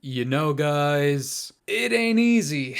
You know, guys, it ain't easy.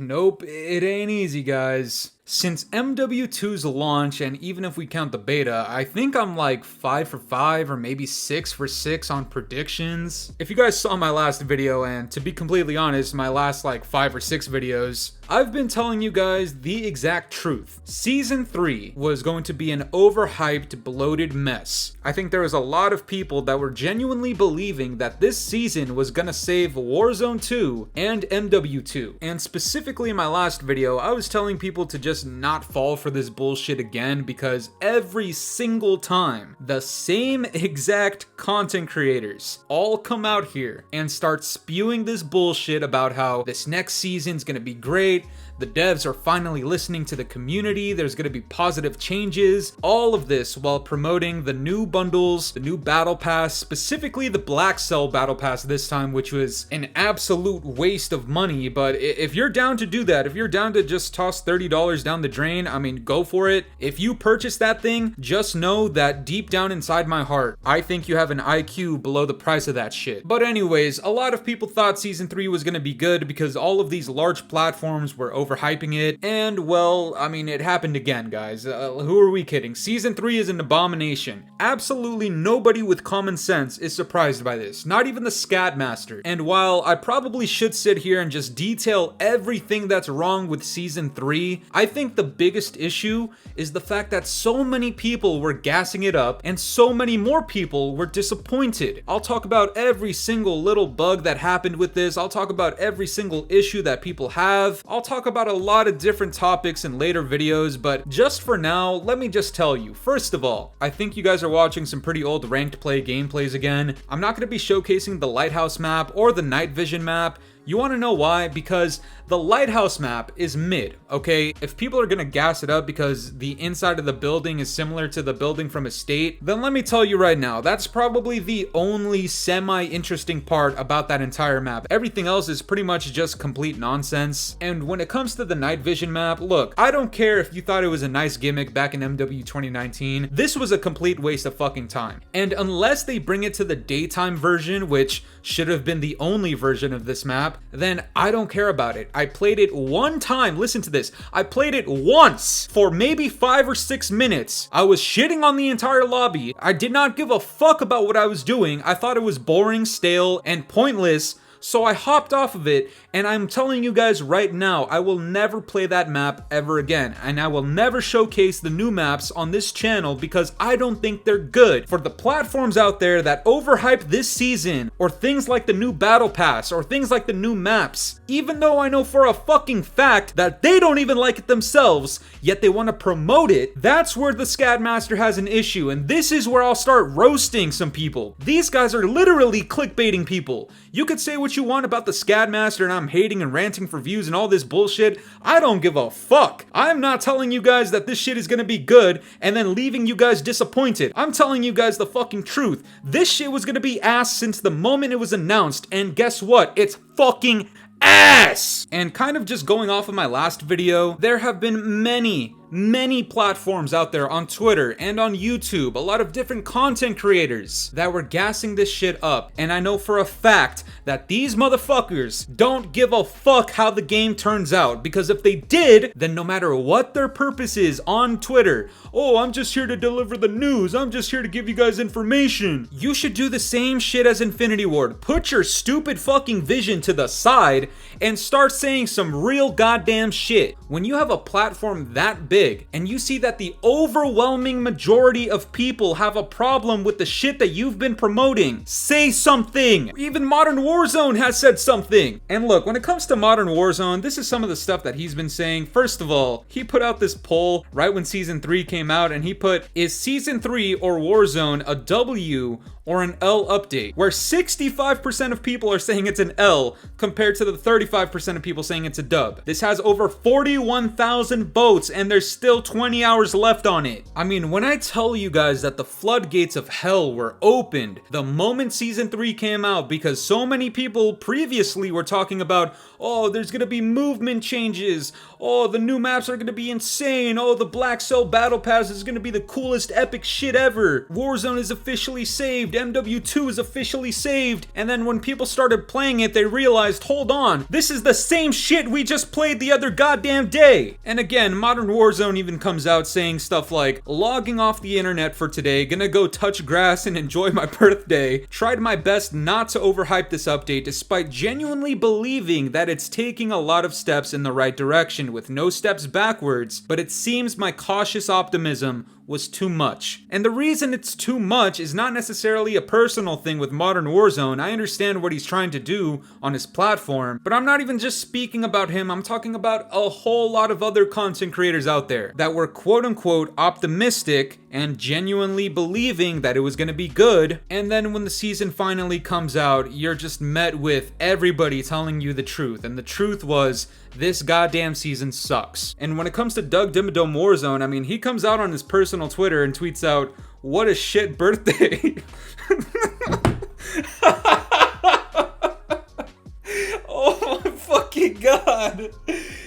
Nope, it ain't easy, guys. Since MW2's launch, and even if we count the beta, I think I'm like 5 for 5 or maybe 6 for 6 on predictions. If you guys saw my last video, and to be completely honest, my last like 5 or 6 videos, I've been telling you guys the exact truth. Season 3 was going to be an overhyped, bloated mess. I think there was a lot of people that were genuinely believing that this season was gonna save Warzone 2 and MW2. And specifically in my last video, I was telling people to just not fall for this bullshit again, because every single time the same exact content creators all come out here and start spewing this bullshit about how this next season's gonna be great, the devs are finally listening to the community, there's gonna be positive changes, all of this while promoting the new bundles, the new battle pass, specifically the BLACKCELL battle pass this time, which was an absolute waste of money. But if you're down to do that, if you're down to just toss $30 down the drain, I mean, go for it. If you purchase that thing, just know that deep down inside my heart, I think you have an IQ below the price of that shit. But anyways, a lot of people thought Season 3 was gonna be good because all of these large platforms were overhyping it, and well, I mean, it happened again, guys. Who are we kidding? Season 3 is an abomination. Absolutely nobody with common sense is surprised by this, not even the Scat Master. And while I probably should sit here and just detail everything that's wrong with Season 3, I think the biggest issue is the fact that so many people were gassing it up and so many more people were disappointed. I'll talk about every single little bug that happened with this. I'll talk about every single issue that people have. I'll talk about a lot of different topics in later videos, but just for now, let me just tell you, first of all, I think you guys are watching some pretty old ranked play gameplays again. I'm not going to be showcasing the Lighthouse map or the Night Vision map. You want to know why? Because the Lighthouse map is mid, okay? If people are gonna gas it up because the inside of the building is similar to the building from Estate, then let me tell you right now, that's probably the only semi-interesting part about that entire map. Everything else is pretty much just complete nonsense. And when it comes to the Night Vision map, look, I don't care if you thought it was a nice gimmick back in MW 2019, this was a complete waste of fucking time. And unless they bring it to the daytime version, which should have been the only version of this map, then I don't care about it. I played it one time, listen to this, I played it once for maybe 5 or 6 minutes. I was shitting on the entire lobby. I did not give a fuck about what I was doing. I thought it was boring, stale, and pointless. So I hopped off of it, and I'm telling you guys right now, I will never play that map ever again, and I will never showcase the new maps on this channel because I don't think they're good. For the platforms out there that overhype this season, or things like the new battle pass, or things like the new maps, even though I know for a fucking fact that they don't even like it themselves, yet they want to promote it, that's where the Scat Master has an issue, and this is where I'll start roasting some people. These guys are literally clickbaiting people. You could say what you want about the Scat Master and I'm hating and ranting for views and all this bullshit. I don't give a fuck. I'm not telling you guys that this shit is gonna be good and then leaving you guys disappointed. I'm telling you guys the fucking truth. This shit was gonna be ass since the moment it was announced, and guess what? It's fucking ass! And kind of just going off of my last video, there have been many platforms out there on Twitter and on YouTube, a lot of different content creators that were gassing this shit up. And I know for a fact that these motherfuckers don't give a fuck how the game turns out, because if they did, then no matter what their purpose is on Twitter, oh, I'm just here to deliver the news, I'm just here to give you guys information, you should do the same shit as Infinity Ward. Put your stupid fucking vision to the side and start saying some real goddamn shit. When you have a platform that big and you see that the overwhelming majority of people have a problem with the shit that you've been promoting, say something. Even Modern Warzone has said something. And look, when it comes to Modern Warzone, this is some of the stuff that he's been saying. First of all, he put out this poll right when Season 3 came out, and he put, is Season 3 or Warzone a W or an L update? Where 65% of people are saying it's an L compared to the 35% of people saying it's a dub. This has over 41,000 votes, and there's there's still 20 hours left on it. I mean, when I tell you guys that the floodgates of hell were opened the moment season 3 came out, because so many people previously were talking about, oh, there's gonna be movement changes, oh, the new maps are gonna be insane, oh, the BLACKCELL battle pass is gonna be the coolest epic shit ever, Warzone is officially saved, MW2 is officially saved, and then when people started playing it, they realized, hold on, this is the same shit we just played the other goddamn day. And again, Modern Warzone even comes out saying stuff like, logging off the internet for today, gonna go touch grass and enjoy my birthday, tried my best not to overhype this update despite genuinely believing that it's taking a lot of steps in the right direction with no steps backwards, but it seems my cautious optimism was too much. And the reason it's too much is not necessarily a personal thing with Modern Warzone. I understand what he's trying to do on his platform, but I'm not even just speaking about him, I'm talking about a whole lot of other content creators out there that were quote-unquote optimistic and genuinely believing that it was gonna be good, and then when the season finally comes out, you're just met with everybody telling you the truth, and the truth was, this goddamn season sucks. And when it comes to Doug Dimmadome Warzone, I mean, he comes out on his personal Twitter and tweets out, what a shit birthday. Oh my fucking god.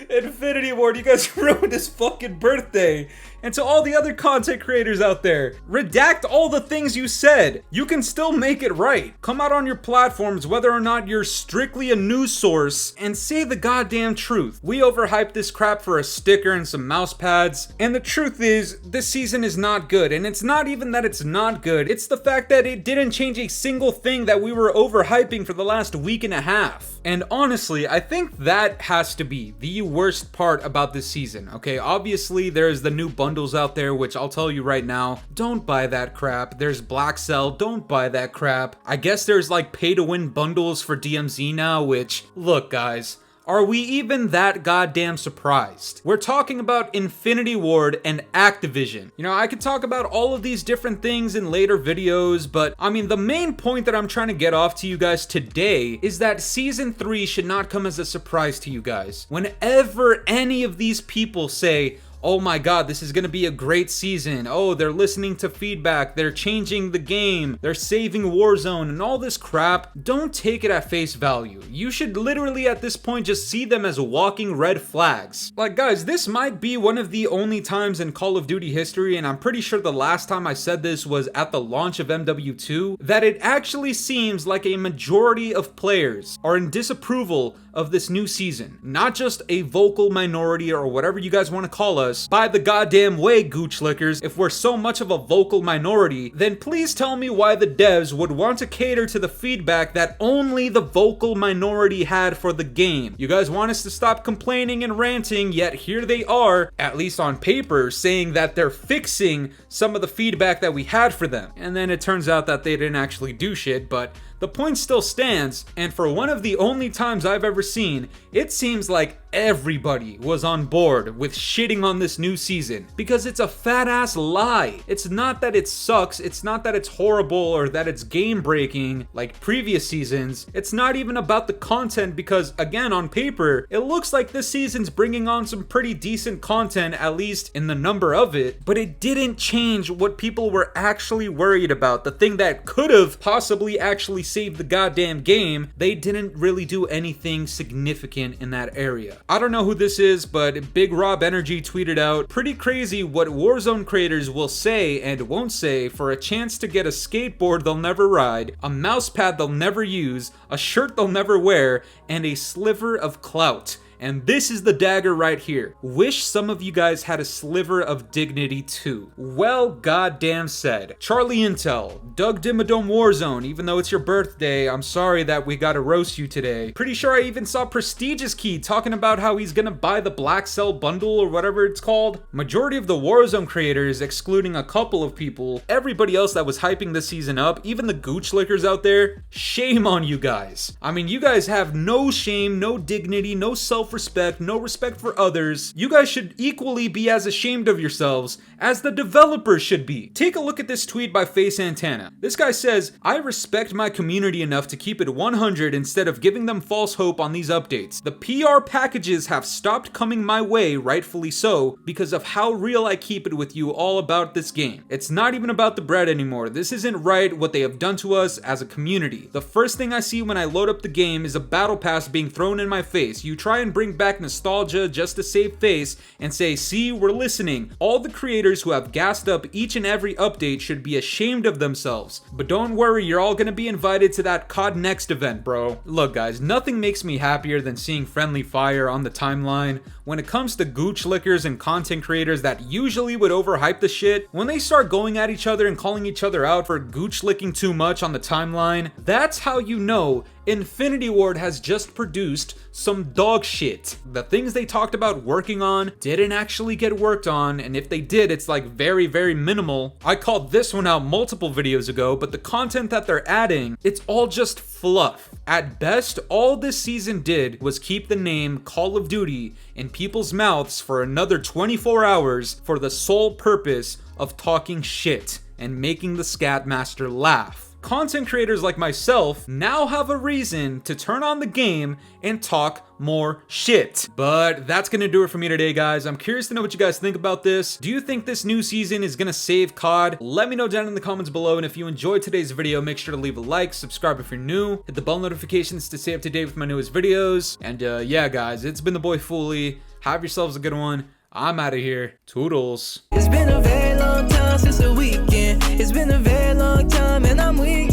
Infinity Ward, you guys ruined his fucking birthday. And to all the other content creators out there, redact all the things you said. You can still make it right. Come out on your platforms, whether or not you're strictly a news source, and say the goddamn truth. We overhyped this crap for a sticker and some mouse pads, and the truth is, this season is not good. And it's not even that it's not good, it's the fact that it didn't change a single thing that we were overhyping for the last week and a half. And honestly, I think that has to be the worst part about this season, okay? Obviously, there's the new bundles out there, which I'll tell you right now, don't buy that crap. There's BLACKCELL, don't buy that crap. I guess there's like pay-to-win bundles for DMZ now, which, look guys, are we even that goddamn surprised? We're talking about Infinity Ward and Activision. You know, I could talk about all of these different things in later videos, but I mean, the main point that I'm trying to get off to you guys today is that Season 3 should not come as a surprise to you guys. Whenever any of these people say, oh my god, this is gonna be a great season. Oh, they're listening to feedback, they're changing the game, they're saving Warzone, and all this crap, don't take it at face value. You should literally at this point just see them as walking red flags. Like guys, this might be one of the only times in Call of Duty history, and I'm pretty sure the last time I said this was at the launch of MW2, that it actually seems like a majority of players are in disapproval of this new season. Not just a vocal minority or whatever you guys want to call us. By the goddamn way, Gooch Lickers, if we're so much of a vocal minority, then please tell me why the devs would want to cater to the feedback that only the vocal minority had for the game. You guys want us to stop complaining and ranting, yet here they are, at least on paper, saying that they're fixing some of the feedback that we had for them. And then it turns out that they didn't actually do shit, but the point still stands, and for one of the only times I've ever seen, it seems like everybody was on board with shitting on this new season, because it's a fat ass lie. It's not that it sucks, it's not that it's horrible or that it's game breaking like previous seasons. It's not even about the content, because again, on paper, it looks like this season's bringing on some pretty decent content, at least in the number of it, but it didn't change what people were actually worried about. The thing that could have possibly actually saved the goddamn game, they didn't really do anything significant in that area. I don't know who this is, but Big Rob Energy tweeted out, pretty crazy what Warzone creators will say and won't say for a chance to get a skateboard they'll never ride, a mouse pad they'll never use, a shirt they'll never wear, and a sliver of clout. And this is the dagger right here. Wish some of you guys had a sliver of dignity too. Well goddamn said. Charlie Intel, Doug Dimmadome Warzone, even though it's your birthday, I'm sorry that we gotta roast you today. Pretty sure I even saw Prestigious Key talking about how he's gonna buy the BLACKCELL bundle or whatever it's called. Majority of the Warzone creators, excluding a couple of people, everybody else that was hyping this season up, even the Gooch Lickers out there, shame on you guys. I mean, you guys have no shame, no dignity, no self self-respect, no respect for others. You guys should equally be as ashamed of yourselves as the developers should be. Take a look at this tweet by Face Santana. This guy says, "I respect my community enough to keep it 100 instead of giving them false hope on these updates. The PR packages have stopped coming my way, rightfully so, because of how real I keep it with you all about this game. It's not even about the bread anymore. This isn't right what they have done to us as a community. The first thing I see when I load up the game is a battle pass being thrown in my face. You try and bring back nostalgia just to save face and say, see, we're listening. All the creators who have gassed up each and every update should be ashamed of themselves. But don't worry, you're all gonna be invited to that COD Next event, bro." Look guys, nothing makes me happier than seeing friendly fire on the timeline. When it comes to gooch lickers and content creators that usually would overhype the shit, when they start going at each other and calling each other out for gooch licking too much on the timeline, that's how you know Infinity Ward has just produced some dog shit. The things they talked about working on didn't actually get worked on, and if they did, it's like very, very minimal. I called this one out multiple videos ago, but the content that they're adding, it's all just fluff. At best, all this season did was keep the name Call of Duty in people's mouths for another 24 hours for the sole purpose of talking shit and making the Scatmaster laugh. Content creators like myself now have a reason to turn on the game and talk more shit. But that's gonna do it for me today, guys. I'm curious to know what you guys think about this. Do you think this new season is gonna save COD? Let me know down in the comments below, and if you enjoyed today's video, make sure to leave a like, subscribe if you're new, hit the bell notifications to stay up to date with my newest videos. And yeah guys, it's been the boy Fooly. Have yourselves a good one. I'm out of here. Toodles. It's been a very long time since the weekend. It's been a very long time and I'm weak.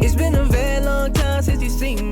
It's been a very long time since you seen me.